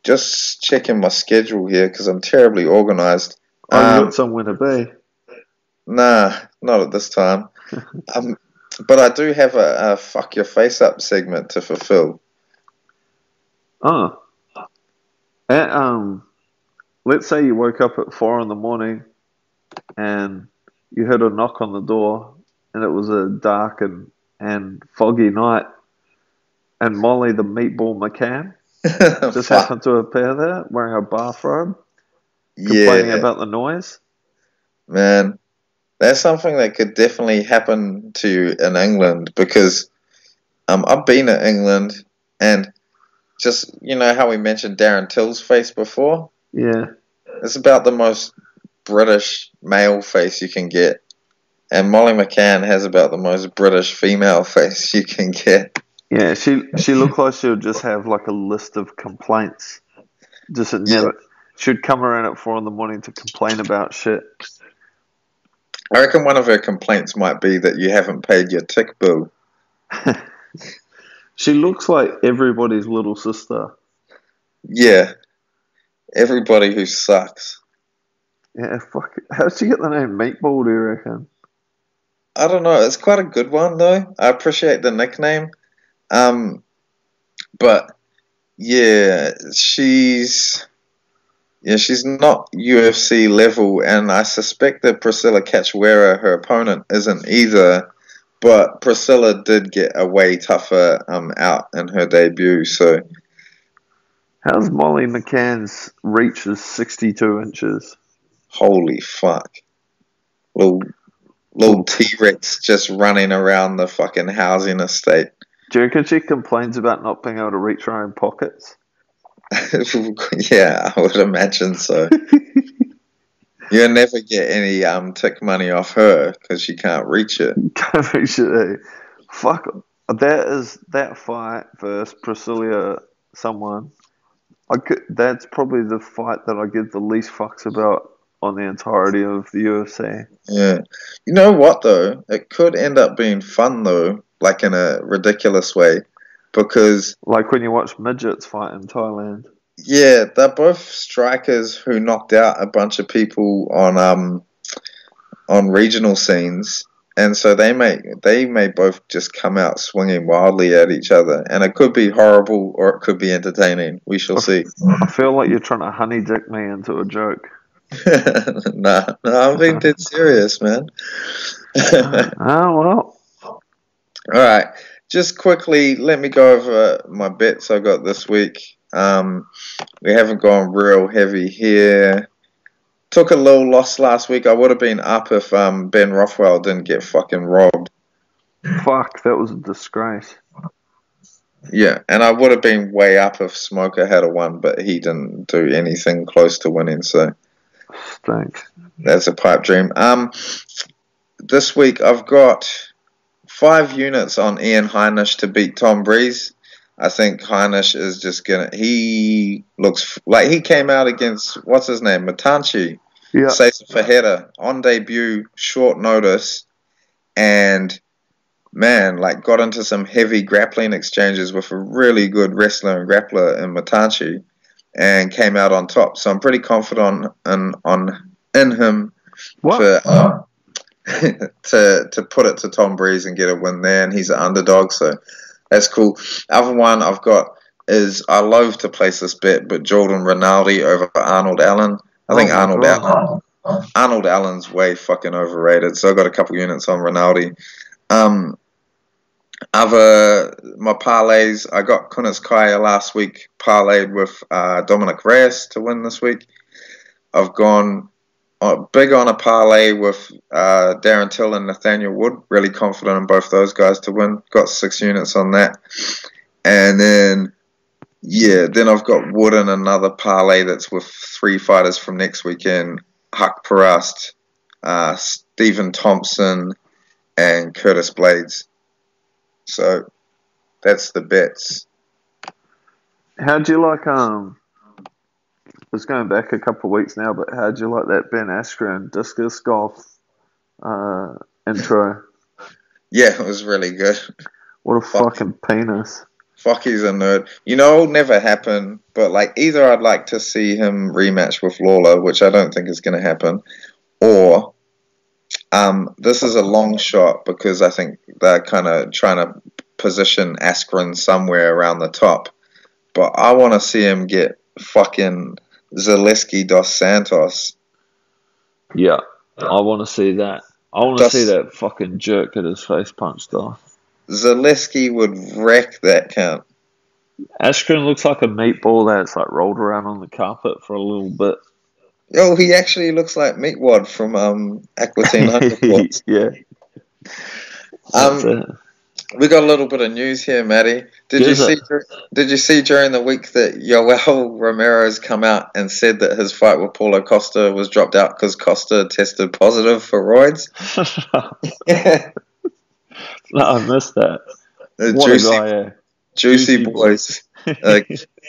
Just checking my schedule here because I'm terribly organised. You got somewhere to be. Nah, not at this time. But I do have a fuck your face up segment to fulfill. Oh. Let's say you woke up at 4 a.m. and you heard a knock on the door, and it was a dark and foggy night, and Molly the meatball McCann just happened to appear there wearing a bathrobe, complaining about the noise. Man, that's something that could definitely happen to you in England because I've been to England and just, you know how we mentioned Darren Till's face before? Yeah. It's about the most British male face you can get. And Molly McCann has about the most British female face you can get. Yeah, she looked like she would just have like a list of complaints. Just she'd come around at 4 a.m. to complain about shit. I reckon one of her complaints might be that you haven't paid your tick bill. She looks like everybody's little sister. Yeah. Everybody who sucks. Yeah, fuck. How'd she get the name Meatball, do you reckon? I don't know. It's quite a good one, though. I appreciate the nickname. But she's not UFC level, and I suspect that Priscilla Cachoeira, her opponent, isn't either. But Priscilla did get a way tougher out in her debut. So, how's Molly McCann's reach is 62 inches? Holy fuck! Little T-Rex just running around the fucking housing estate. Do you reckon she complains about not being able to reach her own pockets? Yeah, I would imagine so. You'll never get any tick money off her because she can't reach it. Can't reach it. Fuck. That fight versus Priscilla someone. That's probably the fight that I give the least fucks about on the entirety of the UFC. Yeah. You know what, though? It could end up being fun, though, like in a ridiculous way, because... Like when you watch midgets fight in Thailand. Yeah, they're both strikers who knocked out a bunch of people on regional scenes, and so they may both just come out swinging wildly at each other, and it could be horrible or it could be entertaining. We shall see. I feel like you're trying to honey dick me into a joke. Nah, I'm being dead serious, man. Oh well. All right, just quickly, let me go over my bets I got this week. We haven't gone real heavy here. Took a little loss last week. I would have been up if Ben Rothwell didn't get fucking robbed. Fuck, that was a disgrace. Yeah, and I would have been way up if Smoker had a won, but he didn't do anything close to winning, so thanks. That's a pipe dream. This week I've got 5 units on Ian Heinisch to beat Tom Breeze. I think Heinisch is just he looks like he came out against, what's his name, Matanchi. Yeah. Cesar Ferreira on debut, short notice, and man, like got into some heavy grappling exchanges with a really good wrestler and grappler in Matanchi, and came out on top. So I'm pretty confident in him for to put it to Tom Breeze and get a win there, and he's an underdog, so that's cool. Other one I've got is, I love to place this bet, but Jordan Rinaldi over Arnold Allen. I think Arnold Allen's way fucking overrated, so I got a couple units on Rinaldi. My parlays, I got Quinonez last week parlayed with Dominic Reyes to win this week. I've gone big on a parlay with Darren Till and Nathaniel Wood. Really confident in both those guys to win. Got 6 units on that. And then I've got Wood in another parlay that's with 3 fighters from next weekend. Huck Parast, Stephen Thompson, and Curtis Blades. So that's the bets. How'd you like it's going back a couple of weeks now, but how'd you like that Ben Askren discus golf intro? Yeah, it was really good. What a fucking penis. Fuck, he's a nerd. You know, it'll never happen, but like either I'd like to see him rematch with Lawler, which I don't think is going to happen, or this is a long shot because I think they're kind of trying to position Askren somewhere around the top, but I want to see him get fucking Zaleski dos Santos. Yeah, I want to see that. I want to see that fucking jerk get his face punched off. Zaleski would wreck that cunt. Askren looks like a meatball that's like rolled around on the carpet for a little bit. Oh, he actually looks like Meatwad from Aquatine Undercourts. Yeah. We got a little bit of news here, Matty. Did you see during the week that Yoel Romero's come out and said that his fight with Paulo Costa was dropped out because Costa tested positive for roids? No, I missed that. The juicy boys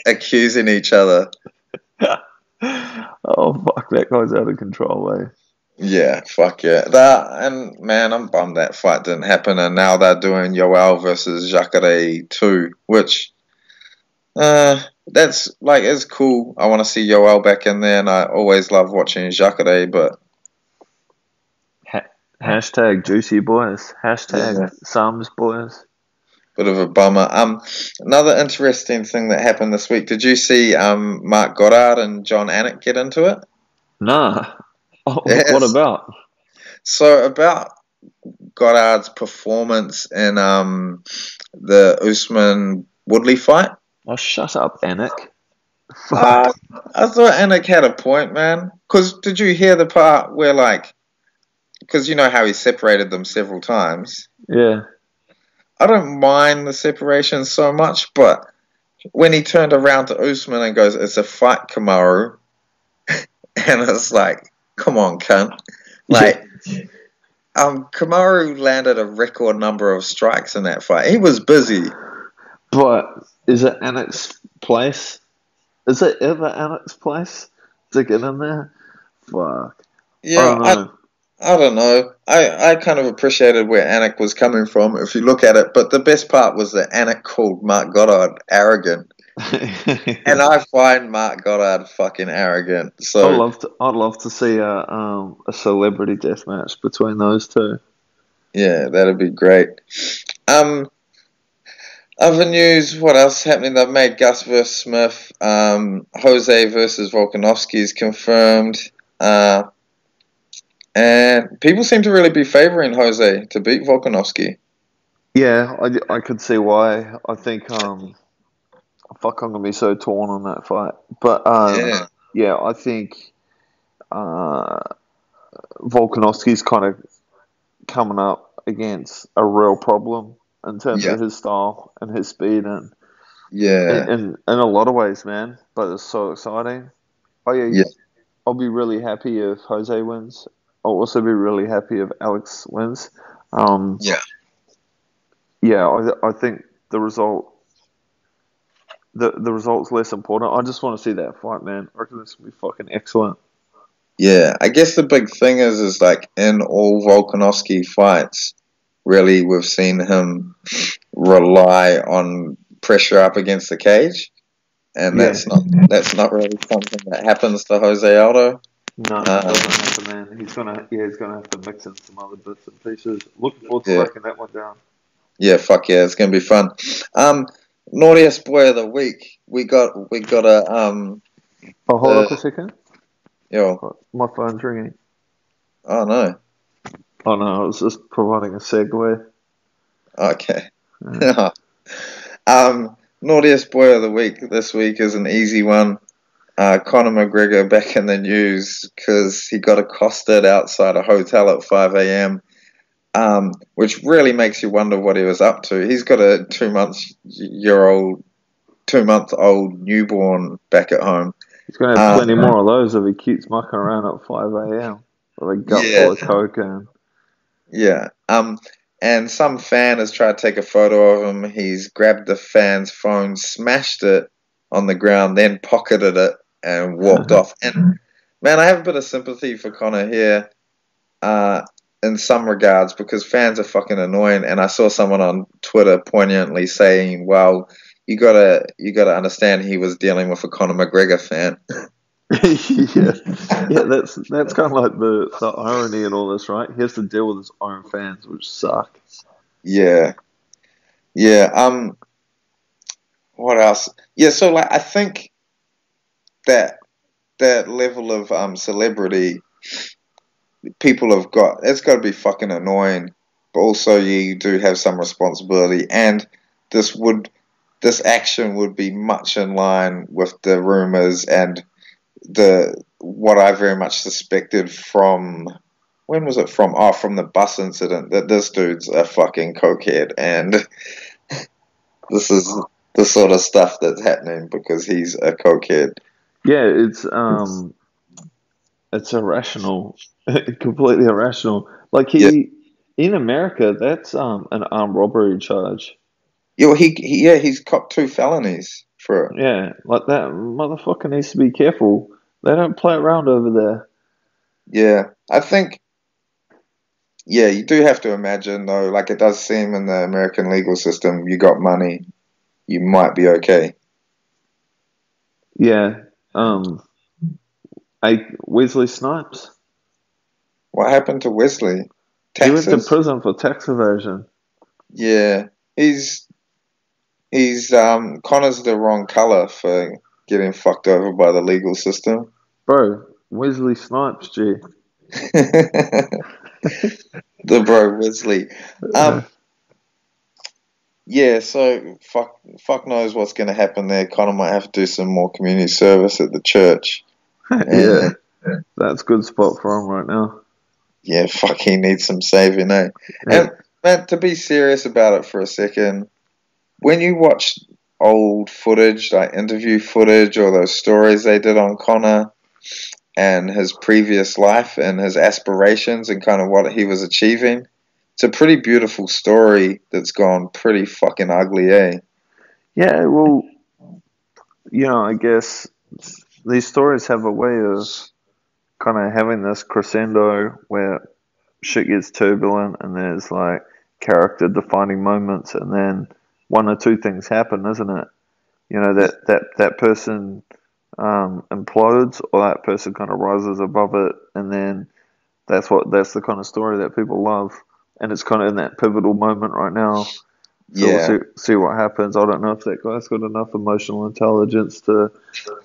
accusing each other. Oh, fuck, that guy's out of control, eh? Yeah, fuck yeah. And man, I'm bummed that fight didn't happen, and now they're doing Yoel versus Jacare 2, which that's like, it's cool. I want to see Yoel back in there, and I always love watching Jacare, but hashtag juicy boys, hashtag Sums boys. bit of a bummer. Another interesting thing that happened this week. Did you see Mark Goddard and John Anik get into it? Nah. Oh, Yes. what about? So about Goddard's performance in the Usman Woodley fight. Oh, shut up, Anik. I thought Anik had a point, man. Because did you hear the part where, like, because you know how he separated them several times? Yeah. I don't mind the separation so much, but when he turned around to Usman and goes, "It's a fight, Kamaru," and it's like, come on, cunt. Like, Kamaru landed a record number of strikes in that fight. He was busy. But is it Anik's place? Is it ever Anik's place to get in there? Fuck. Yeah, I don't know. I kind of appreciated where Anik was coming from, if you look at it. But the best part was that Anik called Mark Goddard arrogant. And I find Mark Goddard fucking arrogant. So I'd love to see a celebrity death match between those two. Yeah, that'd be great. Other news, what else is happening? They've made Gus versus Smith. Jose versus Volkanovski is confirmed. And people seem to really be favouring Jose to beat Volkanovski. Yeah, I could see why. I think I'm gonna be so torn on that fight. But yeah, I think Volkanovski's kind of coming up against a real problem in terms of his style and his speed and in a lot of ways, man. But it's so exciting. I'll be really happy if Jose wins. I'll also be really happy if Alex wins. I think the result's less important. I just want to see that fight, man. I reckon this will be fucking excellent. Yeah, I guess the big thing is like in all Volkanovski fights, really we've seen him rely on pressure up against the cage, and that's not really something that happens to Jose Aldo. No, it doesn't happen, man. He's gonna have to mix in some other bits and pieces. Looking forward to breaking that one down. Yeah, fuck yeah, it's gonna be fun. Naughtiest boy of the week. We got a Oh, hold up a second. Yo, my phone's ringing. Oh no. Oh no, I was just providing a segue. Okay. Naughtiest boy of the week this week is an easy one. Conor McGregor back in the news because he got accosted outside a hotel at 5 a.m., which really makes you wonder what he was up to. He's got a 2-month-old newborn back at home. He's going to have plenty more of those if he keeps mucking around at 5 a.m. with a gut full of cocaine. Yeah. And some fan has tried to take a photo of him. He's grabbed the fan's phone, smashed it on the ground, then pocketed it and walked off. And man, I have a bit of sympathy for Conor here, in some regards, because fans are fucking annoying. And I saw someone on Twitter poignantly saying, "Well, you gotta understand he was dealing with a Conor McGregor fan." yeah, that's kind of like the irony in all this, right? He has to deal with his own fans, which suck. Yeah. What else? Yeah, so like I think that level of celebrity people have got, it's got to be fucking annoying, but also you do have some responsibility, and this action would be much in line with the rumors and what I very much suspected from, when was it from? Oh, from the bus incident, that this dude's a fucking cokehead, and this is the sort of stuff that's happening because he's a cokehead. Yeah, it's irrational, completely irrational. Like in America, that's an armed robbery charge. Yeah, he's copped 2 felonies for it. Yeah, like that motherfucker needs to be careful. They don't play around over there. Yeah, I think. Yeah, you do have to imagine though. Like it does seem in the American legal system, you got money, you might be okay. Yeah. Wesley Snipes. What happened to Wesley? Taxes? He went to prison for tax evasion. Yeah, he's He's Connor's the wrong colour for getting fucked over by the legal system. Bro, Wesley Snipes, G. The bro Wesley. Yeah, so fuck knows what's going to happen there. Connor might have to do some more community service at the church. Yeah, that's a good spot for him right now. Yeah, fuck, he needs some saving, eh? Yeah. And, man, to be serious about it for a second, when you watch old footage, like interview footage or those stories they did on Connor and his previous life and his aspirations and kind of what he was achieving, it's a pretty beautiful story that's gone pretty fucking ugly, eh? Yeah, well, I guess these stories have a way of kind of having this crescendo where shit gets turbulent and there's like character defining moments, and then one or two things happen, isn't it? That person implodes, or that person kind of rises above it, and then that's the kind of story that people love, and it's kind of in that pivotal moment right now. So we'll see what happens. I don't know if that guy's got enough emotional intelligence to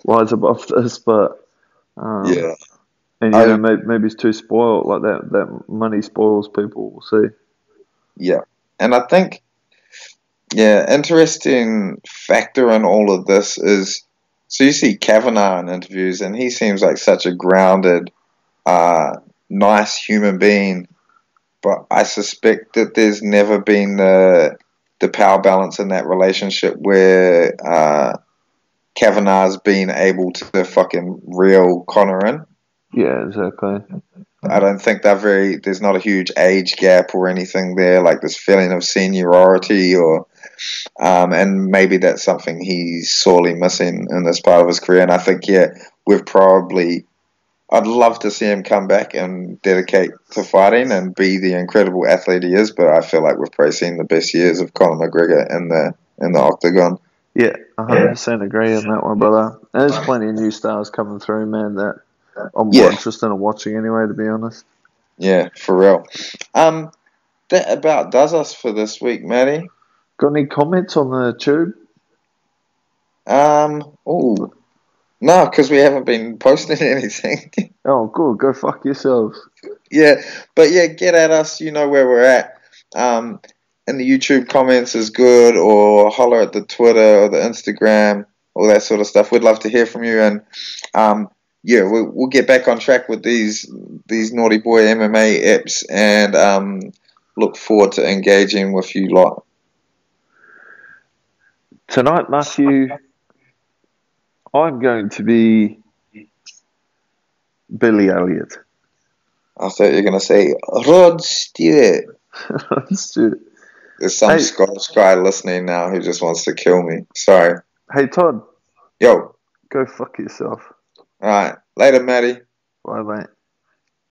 rise above this, but and maybe he's too spoiled. Like that money spoils people. We'll see. Yeah, and I think interesting factor in all of this is, so you see Kavanaugh in interviews, and he seems like such a grounded, nice human being, but I suspect that there's never been the power balance in that relationship where Kavanaugh's been able to fucking reel Connor in. Yeah, exactly. I don't think there's not a huge age gap or anything there, like this feeling of seniority or and maybe that's something he's sorely missing in this part of his career. And I think, I'd love to see him come back and dedicate to fighting and be the incredible athlete he is, but I feel like we've probably seen the best years of Conor McGregor in the octagon. Yeah, 100% agree on that one, brother. There's plenty of new stars coming through, man, that I'm more interested in watching anyway, to be honest. Yeah, for real. That about does us for this week, Matty. Got any comments on the tube? No, because we haven't been posting anything. Oh, good. Go fuck yourselves. Yeah, but get at us. You know where we're at. And the YouTube comments is good, or holler at the Twitter or the Instagram, all that sort of stuff. We'd love to hear from you, and we'll get back on track with these Naughty Boy MMA apps, and look forward to engaging with you lot. Tonight, Matthew, I'm going to be Billy Elliot. I thought you were going to say Rod Stewart. Rod Stewart. There's some Scottish guy listening now who just wants to kill me. Sorry. Hey, Todd. Yo. Go fuck yourself. All right. Later, Matty. Bye, mate.